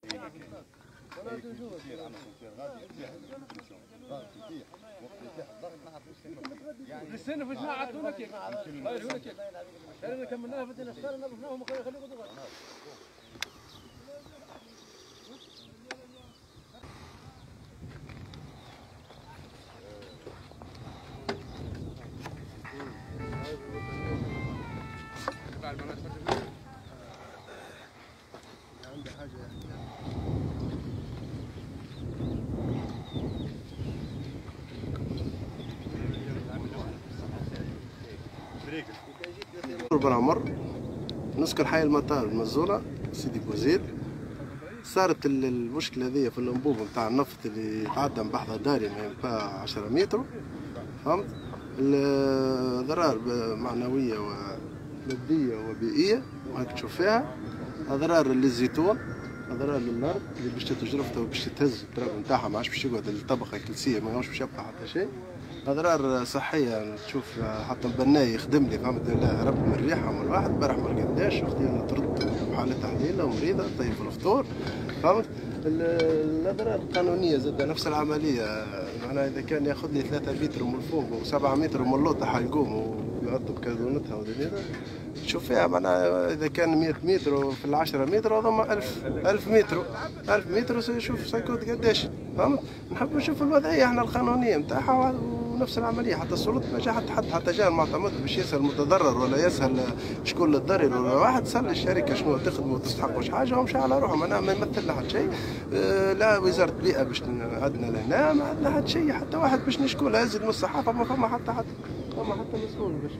السنة في جماعة هناك غير هناك احنا كملناها بدنا نختار نظفناهم خليكم دغري عندي حاجة بالعمر نسكن حي المطار المزورة سيدي بوزيد. صارت المشكلة هذه في الأنبوب نتاع النفط اللي تعدى من بحث داري من 10 متر، فهمت؟ الأضرار معنوية ومادية وبيئية وهيك تشوف فيها. أضرار للزيتون، أضرار للأرض اللي باش تجرفته وباش تهز التراب نتاعها ما عادش باش يقعد الطبقة الكلسية ما باش يبقى حتى شيء. أضرار صحية تشوف حتى البناي يخدم لي فهمت لا رب من الريحة من الواحد امبارح ما لقيتهاش اختي انا ترد بحالة تحليلة ومريضة طيب في الفطور فهمت. الأضرار القانونية زاد نفس العملية، معناها إذا كان ياخذ لي 3 متر من الفوق و7 متر من اللوطة حيقوم ويعطب كازونتها ودنيا تشوف فيها معناها إذا كان 100 متر وفي 10 متر هذوما 1000 متر 1000 متر شوف سيكون قداش فهمت. نحب نشوف الوضعية احنا القانونية نتاعها ونفس العملية حتى السلطة ما جا حتى جا المعتمد باش يسأل المتضرر ولا يسأل شكون الضرر ولا واحد سأل الشركة شنو تخدم وتستحق واش حاجة ومشى على روحهم. أنا ما يمثل لها حتى شيء، لا وزارة البيئة باش عندنا لهنا ما عندنا حتى شيء، حتى واحد باش نشكو لا يزيد من الصحافة ما فما حتى مسؤول باش